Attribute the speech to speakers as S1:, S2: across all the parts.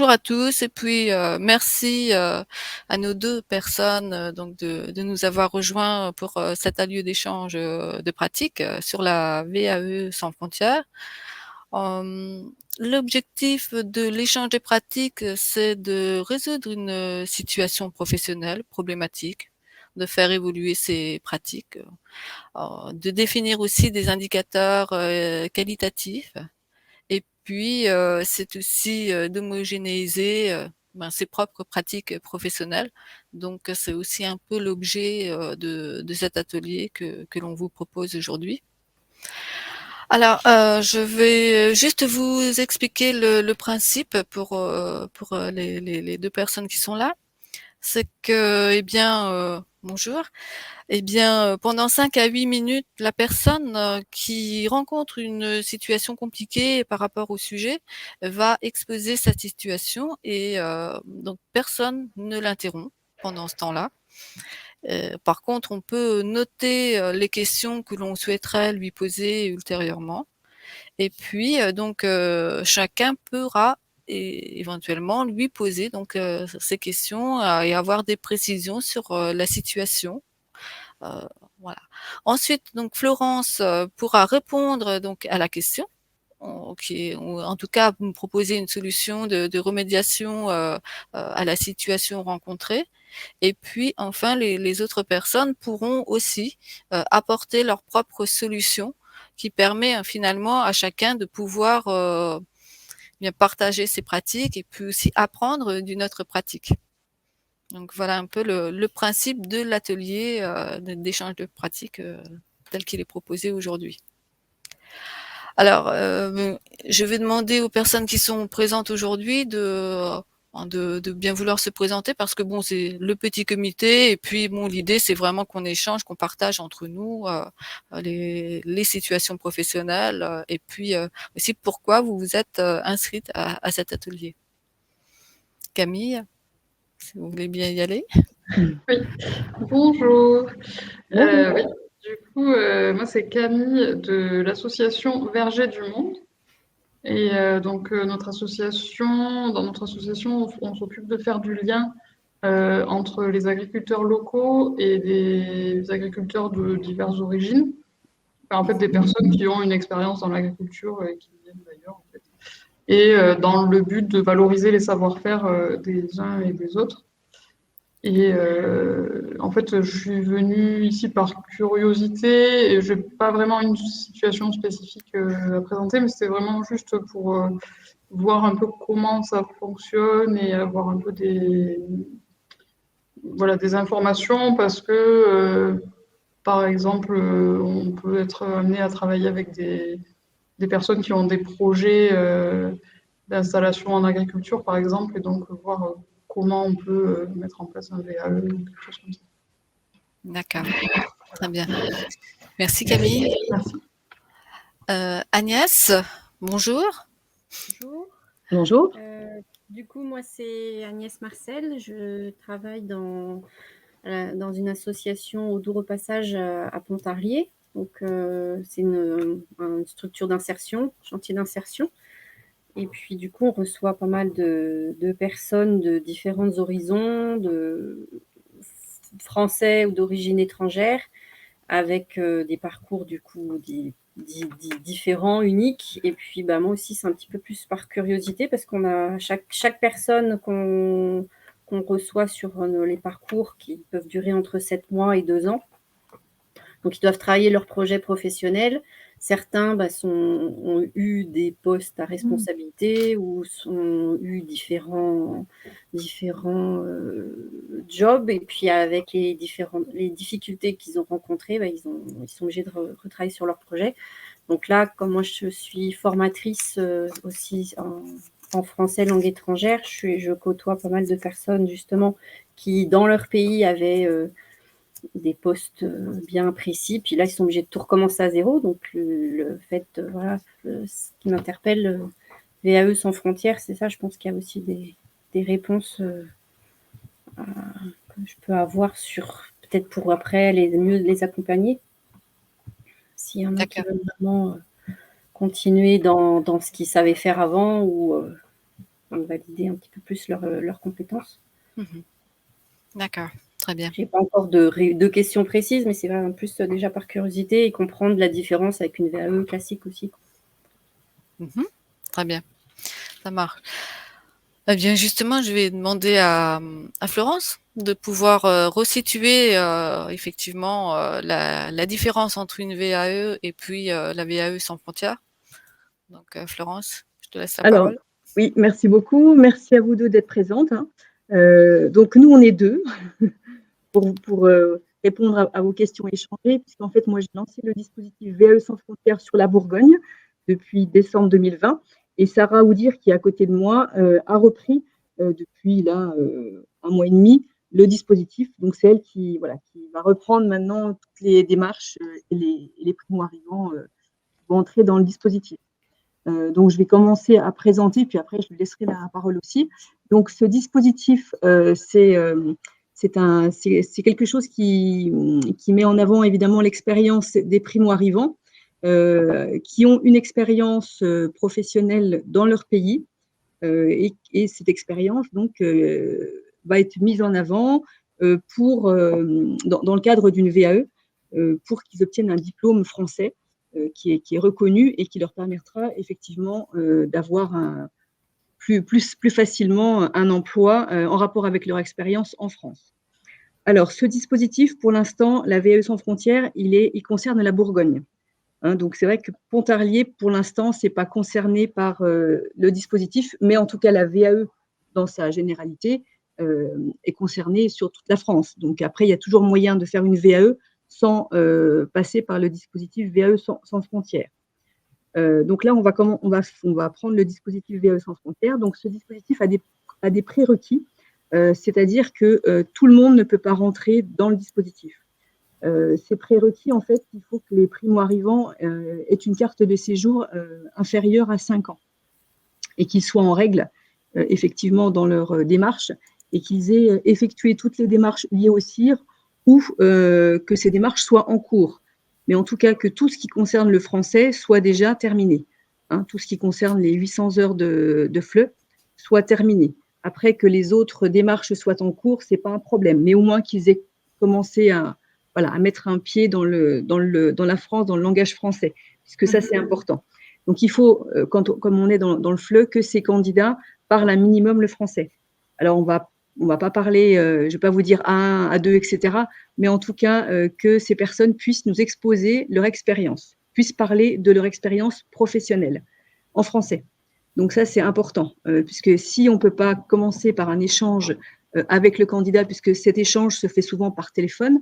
S1: bonjour à tous et puis merci à nos deux personnes donc de nous avoir rejoints pour cet lieu d'échange de pratiques sur la VAE sans frontières. L'objectif de l'échange des pratiques, c'est de résoudre une situation professionnelle problématique, de faire évoluer ces pratiques, de définir aussi des indicateurs qualitatifs et puis, c'est aussi, d'homogénéiser, ses propres pratiques professionnelles. Donc, c'est aussi un peu l'objet, de cet atelier que l'on vous propose aujourd'hui. Alors, je vais juste vous expliquer le principe pour, les 2 personnes qui sont là. C'est que, eh bien, bonjour. Eh bien, pendant 5 à 8 minutes, la personne, qui rencontre une situation compliquée par rapport au sujet, va exposer sa situation et donc personne ne l'interrompt pendant ce temps-là. Par contre, on peut noter, les questions que l'on souhaiterait lui poser ultérieurement et puis, chacun pourra éventuellement lui poser donc ces questions, et avoir des précisions sur, la situation. Heu, voilà. Ensuite, donc Florence, pourra répondre donc à la question, qui ou en tout cas nous proposer une solution de remédiation, à la situation rencontrée et puis enfin les autres personnes pourront aussi, apporter leur propre solution qui permet, finalement à chacun de pouvoir, bien partager ses pratiques et puis aussi apprendre d'une autre pratique. Donc voilà un peu le principe de l'atelier, d'échange de pratiques, tel qu'il est proposé aujourd'hui. Alors, je vais demander aux personnes qui sont présentes aujourd'hui de bien vouloir se présenter parce que bon, c'est le petit comité et puis bon, l'idée c'est vraiment qu'on échange, qu'on partage entre nous, les situations professionnelles, et puis, aussi pourquoi vous vous êtes, inscrite à cet atelier. Camille, si vous voulez bien y aller?
S2: Oui, bonjour.
S1: Bonjour.
S2: Oui, du coup, moi c'est Camille de l'association Verger du Monde. Et dans notre association, on s'occupe de faire du lien entre les agriculteurs locaux et des agriculteurs de diverses origines. Enfin, en fait, des personnes qui ont une expérience dans l'agriculture et qui viennent d'ailleurs, en fait. Et dans le but de valoriser les savoir-faire des uns et des autres. Et en fait, je suis venue ici par curiosité et je n'ai pas vraiment une situation spécifique à présenter, mais c'était vraiment juste pour voir un peu comment ça fonctionne et avoir un peu voilà, des informations parce que, par exemple, on peut être amené à travailler avec des personnes qui ont des projets d'installation en agriculture, par exemple, et donc voir comment on peut mettre en place un VAE ou quelque chose comme ça.
S1: D'accord, très bien. Merci Camille.
S2: Merci.
S1: Agnès, bonjour.
S3: Bonjour.
S4: Bonjour.
S3: Du coup, moi, c'est Agnès Marcel. Je travaille dans une association au Doux Repassage à Pontarlier. Donc, c'est une structure d'insertion, chantier d'insertion. Et puis, du coup, on reçoit pas mal de personnes de différents horizons, de français ou d'origine étrangère, avec des parcours, du coup, différents, uniques. Et puis, moi aussi, c'est un petit peu plus par curiosité parce qu'on a chaque personne qu'on reçoit sur les parcours qui peuvent durer entre 7 mois et 2 ans. Donc, ils doivent travailler leur projet professionnel. Certains ont eu des postes à responsabilité ou ont eu différents jobs. Et puis, avec les difficultés qu'ils ont rencontrées, ils sont obligés de retravailler sur leur projet. Donc là, comme moi, je suis formatrice aussi en français langue étrangère, je côtoie pas mal de personnes, justement, qui, dans leur pays, avaient des postes bien précis. Puis là, ils sont obligés de tout recommencer à zéro. Donc, le fait, voilà, ce qui m'interpelle, VAE sans frontières, c'est ça. Je pense qu'il y a aussi des réponses que je peux avoir sur, peut-être pour après, mieux les accompagner. S'il y en a qui veulent vraiment continuer dans ce qu'ils savaient faire avant ou valider un petit peu plus leurs compétences.
S1: D'accord, très bien.
S3: Je n'ai pas encore de questions précises, mais c'est vraiment plus déjà par curiosité et comprendre la différence avec une VAE classique aussi.
S1: Très bien, ça marche. Eh bien, justement, je vais demander à Florence de pouvoir resituer effectivement la différence entre une VAE et puis la VAE sans frontières. Donc, Florence, je te laisse la
S4: Alors,
S1: parole.
S4: oui, merci beaucoup. Merci à vous deux d'être présentes. Donc, nous, on est deux pour répondre à vos questions et échanger, puisqu'en fait, moi, j'ai lancé le dispositif VAE sans frontières sur la Bourgogne depuis décembre 2020. Et Sarah Oudir, qui est à côté de moi, a repris depuis là, 1 mois et demi le dispositif. Donc, c'est elle qui va reprendre maintenant toutes les démarches et les primo-arrivants qui vont entrer dans le dispositif. Donc, je vais commencer à présenter, puis après, je lui laisserai la parole aussi. Donc, ce dispositif, c'est quelque chose qui met en avant évidemment l'expérience des primo-arrivants qui ont une expérience professionnelle dans leur pays et cette expérience donc va être mise en avant dans le cadre d'une VAE pour qu'ils obtiennent un diplôme français qui est reconnu et qui leur permettra effectivement d'avoir plus facilement un emploi en rapport avec leur expérience en France. Alors, ce dispositif, pour l'instant, la VAE sans frontières, il concerne la Bourgogne. Donc, c'est vrai que Pontarlier, pour l'instant, ce n'est pas concerné par le dispositif, mais en tout cas, la VAE, dans sa généralité, est concernée sur toute la France. Donc, après, il y a toujours moyen de faire une VAE sans passer par le dispositif VAE sans frontières. Donc là, on va prendre le dispositif VAE sans frontières. Donc, ce dispositif a des prérequis, c'est-à-dire que tout le monde ne peut pas rentrer dans le dispositif. Ces prérequis, en fait, il faut que les primo-arrivants aient une carte de séjour inférieure à 5 ans et qu'ils soient en règle, effectivement, dans leur démarche et qu'ils aient effectué toutes les démarches liées au CIR ou que ces démarches soient en cours. Mais en tout cas, que tout ce qui concerne le français soit déjà terminé. Tout ce qui concerne les 800 heures de FLE soit terminé. Après, que les autres démarches soient en cours, ce n'est pas un problème. Mais au moins qu'ils aient commencé à mettre un pied dans la France, dans le langage français, puisque ça, c'est important. Donc, il faut, comme on est dans le FLE, que ces candidats parlent un minimum le français. Alors, on va pas parler, je ne vais pas vous dire A1, A2, etc., mais en tout cas, que ces personnes puissent nous exposer leur expérience, puissent parler de leur expérience professionnelle en français. Donc ça, c'est important, puisque si on ne peut pas commencer par un échange avec le candidat, puisque cet échange se fait souvent par téléphone,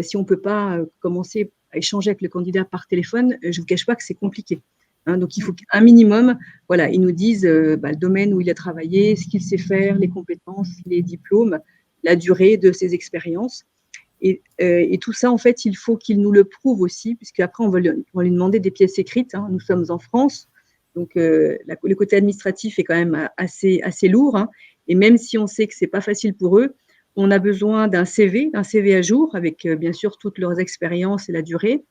S4: si on ne peut pas commencer à échanger avec le candidat par téléphone, je ne vous cache pas que c'est compliqué. Donc, il faut qu'un minimum, ils nous disent le domaine où il a travaillé, ce qu'il sait faire, les compétences, les diplômes, la durée de ses expériences. Et tout ça, en fait, il faut qu'il nous le prouve aussi, puisqu'après, on va lui demander des pièces écrites. Nous sommes en France, donc le côté administratif est quand même assez lourd. Et même si on sait que ce n'est pas facile pour eux, on a besoin d'un CV à jour, avec bien sûr toutes leurs expériences et la durée.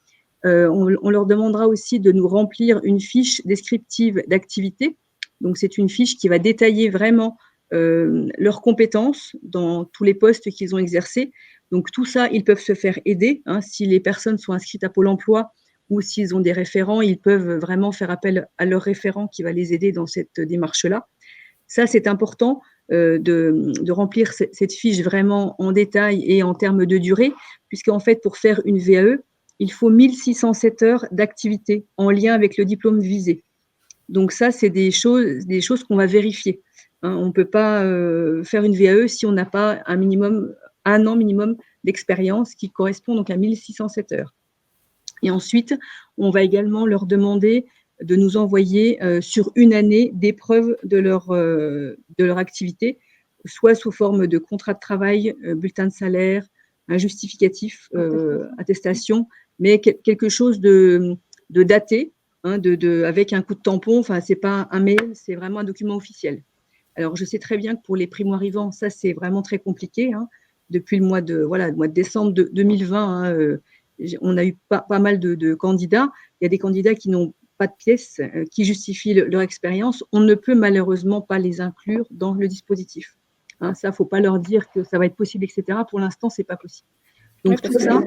S4: On leur demandera aussi de nous remplir une fiche descriptive d'activité. Donc, c'est une fiche qui va détailler vraiment leurs compétences dans tous les postes qu'ils ont exercés. Donc, tout ça, ils peuvent se faire aider. Si les personnes sont inscrites à Pôle emploi ou s'ils ont des référents, ils peuvent vraiment faire appel à leur référent qui va les aider dans cette démarche-là. Ça, c'est important de remplir cette fiche vraiment en détail et en termes de durée, puisqu'en fait, pour faire une VAE, il faut 1607 heures d'activité en lien avec le diplôme visé. Donc ça, c'est des choses qu'on va vérifier. On ne peut pas faire une VAE si on n'a pas un an minimum d'expérience qui correspond donc à 1607 heures. Et ensuite, on va également leur demander de nous envoyer sur une année des preuves de leur activité, soit sous forme de contrat de travail, bulletin de salaire, un justificatif, attestation, mais quelque chose de daté, avec un coup de tampon. Enfin, c'est pas un mail, c'est vraiment un document officiel. Alors, je sais très bien que pour les primo-arrivants, ça, c'est vraiment très compliqué. Depuis le mois de décembre 2020, on a eu pas mal de candidats. Il y a des candidats qui n'ont pas de pièces qui justifient leur expérience, on ne peut malheureusement pas les inclure dans le dispositif. Hein, ça, il ne faut pas leur dire que ça va être possible, etc. Pour l'instant, ce n'est pas possible. Donc,
S3: Oui,
S4: tout ça…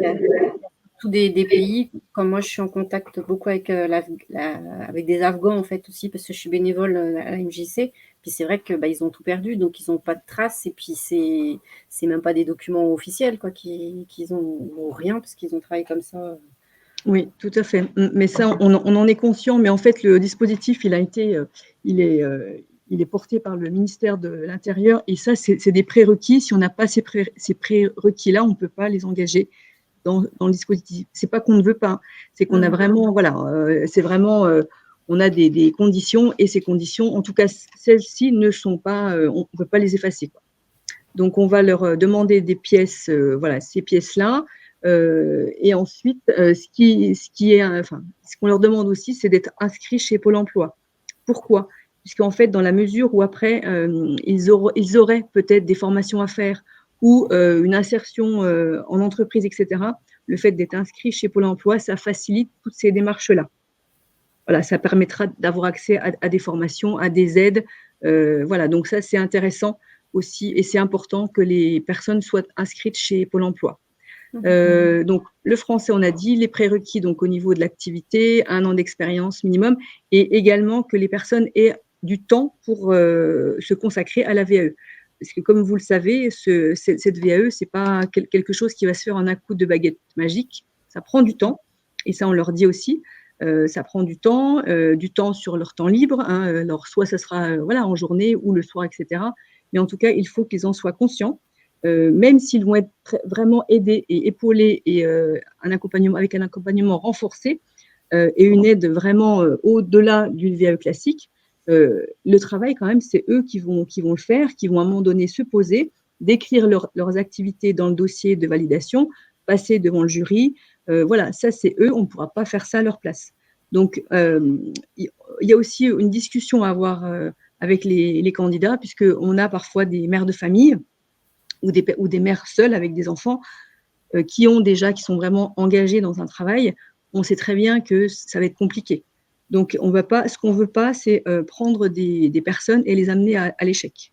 S3: Tous des pays, comme moi je suis en contact beaucoup avec, avec des Afghans en fait aussi, parce que je suis bénévole à la MJC, puis c'est vrai que ils ont tout perdu, donc ils n'ont pas de traces, et puis c'est même pas des documents officiels quoi, qu'ils ont rien, parce qu'ils ont travaillé comme ça.
S4: Oui, tout à fait. Mais ça, on en est conscient, mais en fait, le dispositif, il est porté par le ministère de l'Intérieur, et ça, c'est des prérequis. Si on n'a pas ces prérequis-là, on ne peut pas les engager dans le dispositif. C'est pas qu'on ne veut pas, c'est qu'on a vraiment, voilà, c'est vraiment, on a des conditions, et ces conditions, en tout cas, celles-ci ne sont pas, on ne peut pas les effacer, quoi. Donc, on va leur demander des pièces, voilà, ces pièces-là. Et ensuite, ce qu'on leur demande aussi, c'est d'être inscrits chez Pôle emploi. Pourquoi ? Puisqu'en fait, dans la mesure où après, ils auraient peut-être des formations à faire ou une insertion en entreprise, etc., le fait d'être inscrit chez Pôle emploi, ça facilite toutes ces démarches-là. Voilà, ça permettra d'avoir accès à des formations, à des aides. Voilà, donc ça, c'est intéressant aussi, et c'est important que les personnes soient inscrites chez Pôle emploi. Donc, le français, on a dit, les prérequis donc au niveau de l'activité, 1 an d'expérience minimum, et également que les personnes aient du temps pour se consacrer à la VAE. Parce que comme vous le savez, cette VAE, ce n'est pas quelque chose qui va se faire en un coup de baguette magique. Ça prend du temps, et ça, on leur dit aussi. Ça prend du temps sur leur temps libre. Hein, alors, soit ça sera voilà, en journée ou le soir, etc. Mais en tout cas, il faut qu'ils en soient conscients. Même s'ils vont être vraiment aidés et épaulés, et avec un accompagnement renforcé et une aide vraiment au-delà d'une VAE classique, le travail quand même, c'est eux qui vont le faire, qui vont à un moment donné se poser, décrire leurs activités dans le dossier de validation, passer devant le jury. Voilà, ça c'est eux, on ne pourra pas faire ça à leur place. Donc, il y a aussi une discussion à avoir avec les candidats, puisqu'on a parfois des mères de famille ou des mères seules avec des enfants qui sont vraiment engagées dans un travail. On sait très bien que ça va être compliqué. Donc, ce qu'on ne veut pas, c'est prendre des personnes et les amener à l'échec.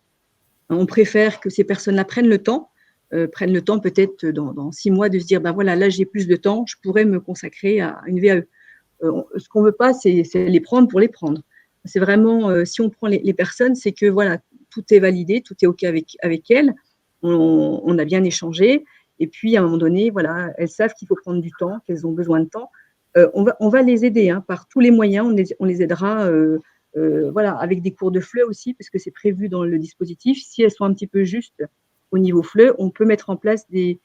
S4: On préfère que ces personnes-là prennent le temps peut-être dans 6 mois de se dire, ben voilà, là j'ai plus de temps, je pourrais me consacrer à une VAE. Ce qu'on ne veut pas, c'est les prendre pour les prendre. C'est vraiment, si on prend les personnes, c'est que voilà, tout est validé, tout est OK avec elles. On a bien échangé, et puis à un moment donné, voilà, elles savent qu'il faut prendre du temps, qu'elles ont besoin de temps. On va les aider par tous les moyens, on les aidera voilà, avec des cours de FLE aussi, parce que c'est prévu dans le dispositif. Si elles sont un petit peu justes au niveau FLE, on peut mettre en place des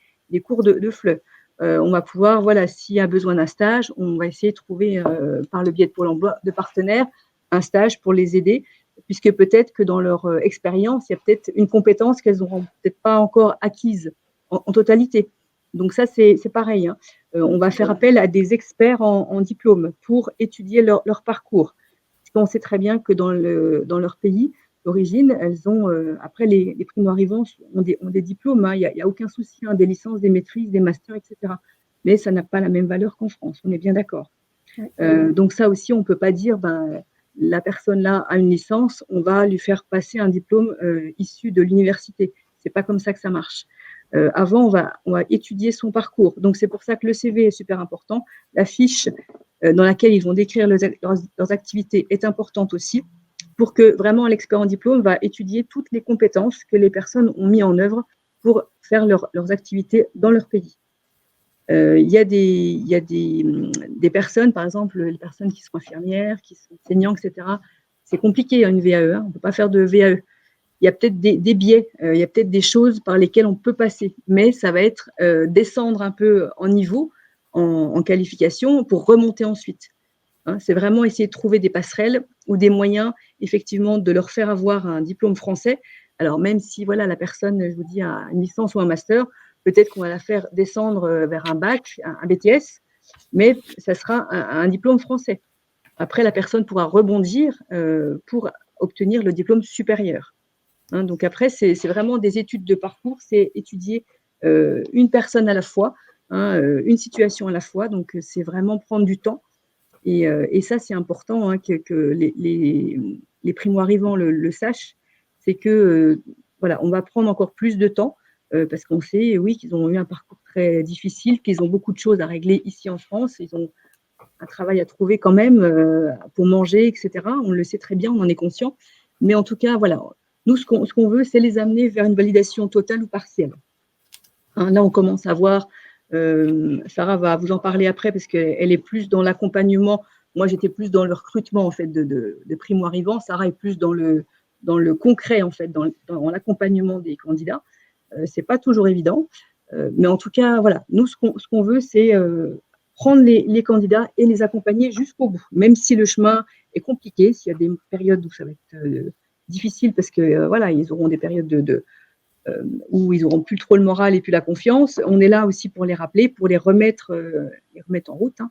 S4: cours de FLE. On va pouvoir, voilà, s'il y a besoin d'un stage, on va essayer de trouver par le biais de Pôle emploi, de partenaires, un stage pour les aider, puisque peut-être que dans leur expérience, il y a peut-être une compétence qu'elles n'auront peut-être pas encore acquise en totalité. Donc ça, c'est pareil. Hein. On va faire appel à des experts en diplôme pour étudier leur parcours. Parce qu'on sait très bien que dans leur pays d'origine, elles ont, après les primo-arrivants ont des diplômes, hein. Il n'y a aucun souci, hein, des licences, des maîtrises, des masters, etc. Mais ça n'a pas la même valeur qu'en France, on est bien d'accord. Donc ça aussi, on ne peut pas dire, la personne là a une licence, on va lui faire passer un diplôme issu de l'université. C'est pas comme ça que ça marche. Avant, on va étudier son parcours. Donc c'est pour ça que le CV est super important. La fiche dans laquelle ils vont décrire leurs activités est importante aussi, pour que vraiment l'expert en diplôme va étudier toutes les compétences que les personnes ont mis en œuvre pour faire leurs activités dans leur pays. Il y a des personnes, par exemple, les personnes qui sont infirmières, qui sont enseignants, etc. C'est compliqué, une VAE, hein, on ne peut pas faire de VAE. Il y a peut-être des biais, il y a peut-être des choses par lesquelles on peut passer, mais ça va être descendre un peu en niveau, en qualification, pour remonter ensuite. Hein, c'est vraiment essayer de trouver des passerelles ou des moyens, effectivement, de leur faire avoir un diplôme français. Alors, même si voilà, la personne, je vous dis, a une licence ou un master, peut-être qu'on va la faire descendre vers un bac, un BTS, mais ça sera un diplôme français. Après, la personne pourra rebondir pour obtenir le diplôme supérieur. Hein, donc après, c'est vraiment des études de parcours, c'est étudier une personne à la fois, hein, une situation à la fois. Donc, c'est vraiment prendre du temps Et ça, c'est important, hein, que les primo-arrivants le sachent, c'est que voilà, on va prendre encore plus de temps parce qu'on sait, oui, qu'ils ont eu un parcours très difficile, qu'ils ont beaucoup de choses à régler ici en France, ils ont un travail à trouver quand même pour manger, etc. On le sait très bien, on en est conscient. Mais en tout cas, voilà, nous, ce qu'on veut, c'est les amener vers une validation totale ou partielle. Hein, là, on commence à voir, Sarah va vous en parler après parce qu'elle est plus dans l'accompagnement. Moi, j'étais plus dans le recrutement en fait de primo-arrivants. Sarah est plus dans le concret en fait, dans l'accompagnement des candidats. C'est pas toujours évident, mais en tout cas, voilà, nous, ce qu'on veut, c'est prendre les candidats et les accompagner jusqu'au bout, même si le chemin est compliqué, s'il y a des périodes où ça va être difficile parce que voilà, ils auront des périodes où ils n'auront plus trop le moral et plus la confiance. On est là aussi pour les rappeler, pour les remettre en route. Hein.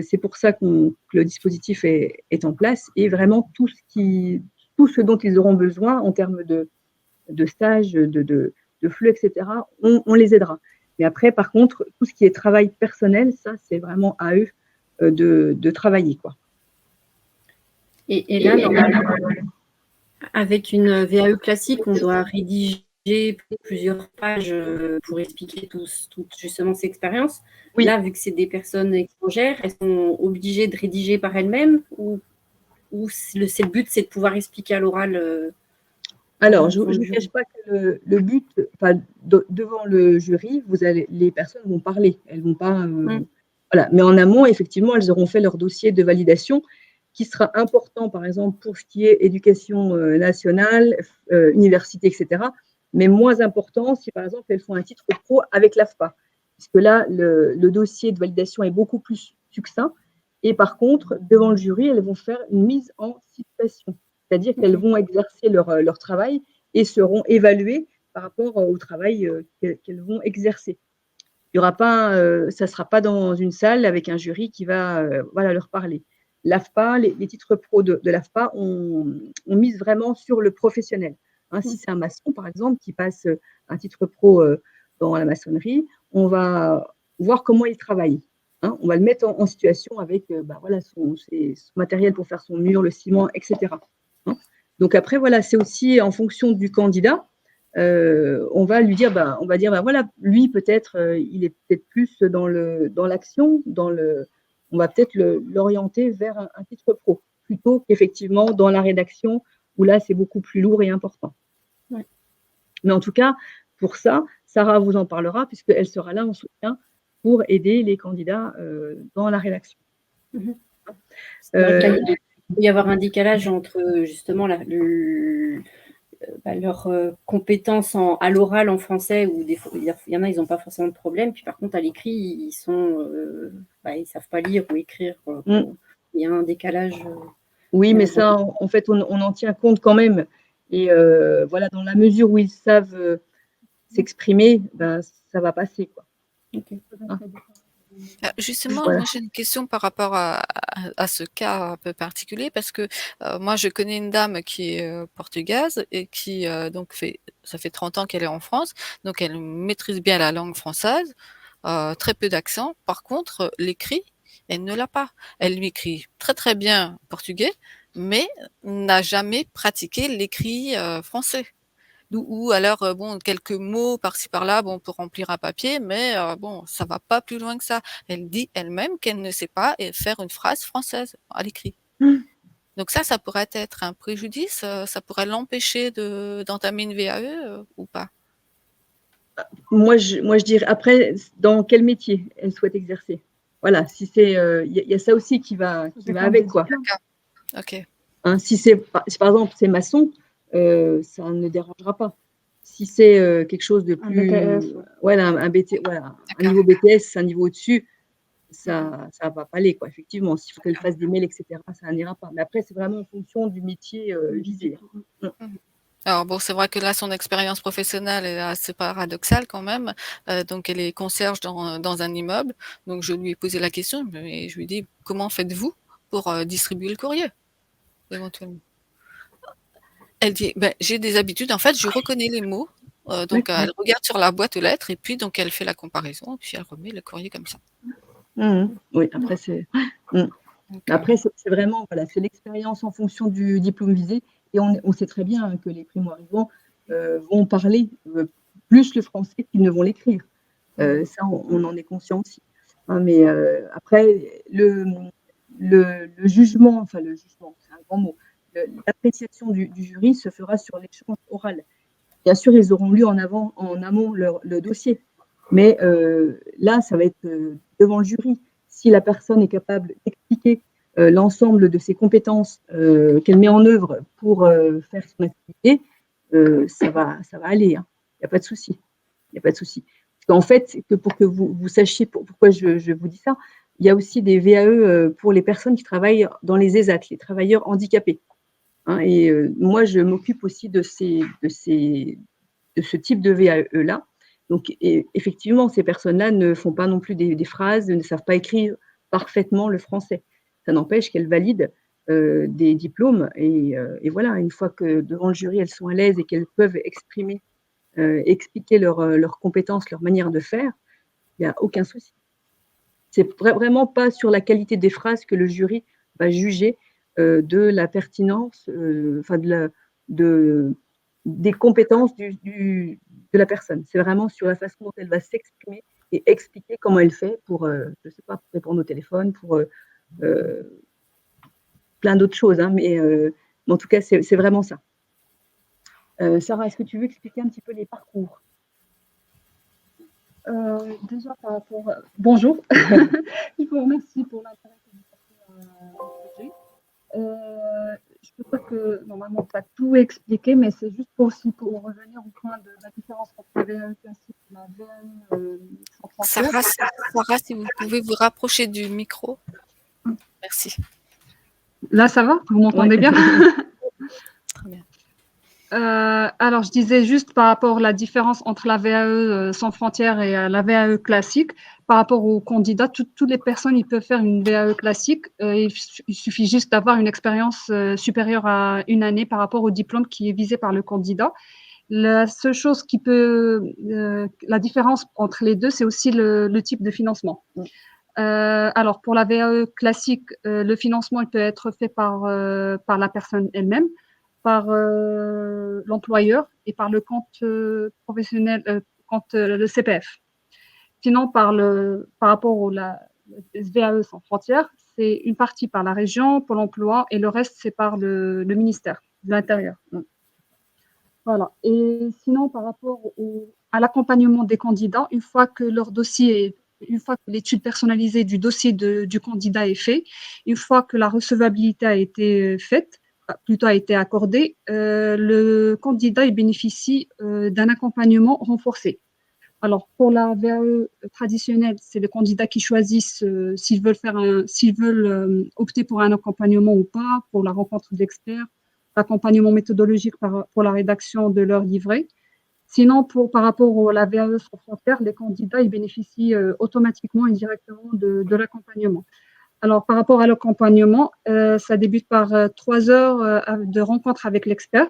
S4: C'est pour ça que le dispositif est en place et vraiment tout ce dont ils auront besoin en termes de stage, de flux, etc., on les aidera. Mais après, par contre, tout ce qui est travail personnel, ça, c'est vraiment à eux de travailler, quoi.
S3: Et là, normalement, avec une VAE classique, on doit rédiger plusieurs pages pour expliquer toutes justement ces expériences. Oui. Là, vu que c'est des personnes étrangères, elles sont obligées de rédiger par elles-mêmes ou le but, c'est de pouvoir expliquer à l'oral
S4: Alors, je ne vous cache pas que le but, devant le jury, les personnes vont parler. Elles vont pas. Voilà. Mais en amont, effectivement, elles auront fait leur dossier de validation qui sera important, par exemple, pour ce qui est éducation nationale, université, etc. Mais moins important si, par exemple, elles font un titre pro avec l'AFPA. Puisque là, le dossier de validation est beaucoup plus succinct. Et par contre, devant le jury, elles vont faire une mise en situation. C'est-à-dire qu'elles vont exercer leur travail et seront évaluées par rapport au travail qu'elles vont exercer. Il y aura pas, ça ne sera pas dans une salle avec un jury qui va leur parler. L'AFPA, les titres pro de l'AFPA, on mise vraiment sur le professionnel. Hein, si c'est un maçon, par exemple, qui passe un titre pro dans la maçonnerie, on va voir comment il travaille. Hein, on va le mettre en situation avec son matériel pour faire son mur, le ciment, etc. Hein. Donc après, voilà, c'est aussi en fonction du candidat. On va lui dire, voilà, lui peut-être, il est peut-être plus dans l'action, on va peut-être l'orienter vers un titre pro, plutôt qu'effectivement dans la rédaction, où là, c'est beaucoup plus lourd et important. Ouais. Mais en tout cas, pour ça, Sarah vous en parlera, puisqu'elle sera là en soutien pour aider les candidats dans la rédaction.
S3: Il peut y avoir un décalage entre justement leurs compétences à l'oral en français, où il y en a, ils n'ont pas forcément de problème, puis par contre, à l'écrit, ils ne savent pas lire ou écrire. Il y a un décalage.
S4: Oui, mais ça, en fait, on en tient compte quand même. Et voilà, dans la mesure où ils savent s'exprimer, ça va passer, quoi.
S3: Okay.
S4: Hein.
S1: Justement, voilà. Moi j'ai une question par rapport à ce cas un peu particulier parce que moi je connais une dame qui est portugaise et qui ça fait 30 ans qu'elle est en France, donc elle maîtrise bien la langue française, très peu d'accent. Par contre, l'écrit, elle ne l'a pas. Elle lui écrit très très bien portugais, mais n'a jamais pratiqué l'écrit français. Ou alors, quelques mots par-ci par-là, pour remplir un papier, mais ça va pas plus loin que ça. Elle dit elle-même qu'elle ne sait pas faire une phrase française à l'écrit. Donc ça pourrait être un préjudice, ça pourrait l'empêcher d'entamer une VAE ou pas?
S4: Moi, je dirais, après, dans quel métier elle souhaite exercer? Voilà, si c'est, il y a ça aussi qui va avec, quoi.
S1: Ok.
S4: Hein, si par exemple c'est maçon, ça ne dérangera pas. Si c'est quelque chose de plus, un BTS, voilà, un niveau BTS, un niveau au-dessus, ça va pas aller, quoi. Effectivement, s'il faut qu'elle fasse des mails, etc., ça n'ira pas. Mais après, c'est vraiment en fonction du métier visé.
S1: Alors c'est vrai que là, son expérience professionnelle est assez paradoxale quand même. Donc, elle est concierge dans un immeuble. Donc, je lui ai posé la question, mais je lui ai dit, comment faites-vous pour distribuer le courrier, éventuellement? Elle dit, j'ai des habitudes. En fait, je reconnais les mots. Donc, elle regarde sur la boîte aux lettres et puis, donc, elle fait la comparaison. Puis, elle remet le courrier comme ça.
S4: Oui, après, c'est…
S1: OK.
S4: Après, c'est vraiment, voilà, c'est l'expérience en fonction du diplôme visé. Et on sait très bien que les primo-arrivants vont parler plus le français qu'ils ne vont l'écrire. Ça, on en est conscient aussi. Hein, mais après, le jugement, enfin le jugement, c'est un grand mot, l'appréciation du jury se fera sur l'échange oral. Bien sûr, ils auront lu en amont le dossier. Mais là, ça va être devant le jury. Si la personne est capable d'expliquer l'ensemble de ses compétences qu'elle met en œuvre pour faire son activité, ça va aller. Hein. Il n'y a pas de souci. Il n'y a pas de souci. Parce qu'en fait, pour que vous sachiez pourquoi je vous dis ça, il y a aussi des VAE pour les personnes qui travaillent dans les ESAT, les travailleurs handicapés. Hein, et moi, je m'occupe aussi de ce type de VAE-là. Donc, effectivement, ces personnes-là ne font pas non plus des phrases, ne savent pas écrire parfaitement le français. Ça n'empêche qu'elles valident des diplômes. Et voilà, une fois que devant le jury, elles sont à l'aise et qu'elles peuvent expliquer leurs compétences, leur manière de faire, il n'y a aucun souci. C'est vraiment pas sur la qualité des phrases que le jury va juger de la pertinence, enfin des compétences de la personne. C'est vraiment sur la façon dont elle va s'exprimer et expliquer comment elle fait pour, je sais pas, pour répondre au téléphone, pour plein d'autres choses. Hein, mais en tout cas, c'est vraiment ça. Sarah, est-ce que tu veux expliquer un petit peu les parcours?
S2: Déjà par rapport. Bonjour, je vous remercie pour l'intérêt que vous portez au projet. Je peux dire que normalement pas tout expliqué, mais c'est juste aussi pour revenir au point de la différence entre la VAE classique et la VAE sans frontières.
S1: Sarah, si vous pouvez vous rapprocher du micro. Merci.
S2: Là, ça va? Vous m'entendez bien?
S1: Très bien.
S2: Alors, je disais juste par rapport à la différence entre la VAE sans frontières et la VAE classique, par rapport aux candidats, toutes les personnes ils peuvent faire une VAE classique. Il suffit juste d'avoir une expérience supérieure à une année par rapport au diplôme qui est visé par le candidat. La seule chose qui peut, la différence entre les deux, c'est aussi le type de financement. Alors, pour la VAE classique, le financement il peut être fait par la personne elle-même, par l'employeur et par le compte professionnel, le CPF. Sinon, par rapport au VAE sans frontières, c'est une partie par la région, Pôle emploi, et le reste, c'est par le ministère de l'Intérieur. Voilà. Et sinon, par rapport à l'accompagnement des candidats, une fois que l'étude personnalisée du dossier du candidat est faite, une fois que la recevabilité a été faite, plutôt a été accordée, le candidat il bénéficie d'un accompagnement renforcé. Alors, pour la VAE traditionnelle, c'est les candidats qui choisissent s'ils veulent opter pour un accompagnement ou pas, pour la rencontre d'experts, l'accompagnement méthodologique pour la rédaction de leur livret. Sinon, par rapport à la VAE sans frontières, les candidats ils bénéficient automatiquement et directement de l'accompagnement. Alors, par rapport à l'accompagnement, ça débute par 3 heures de rencontre avec l'expert.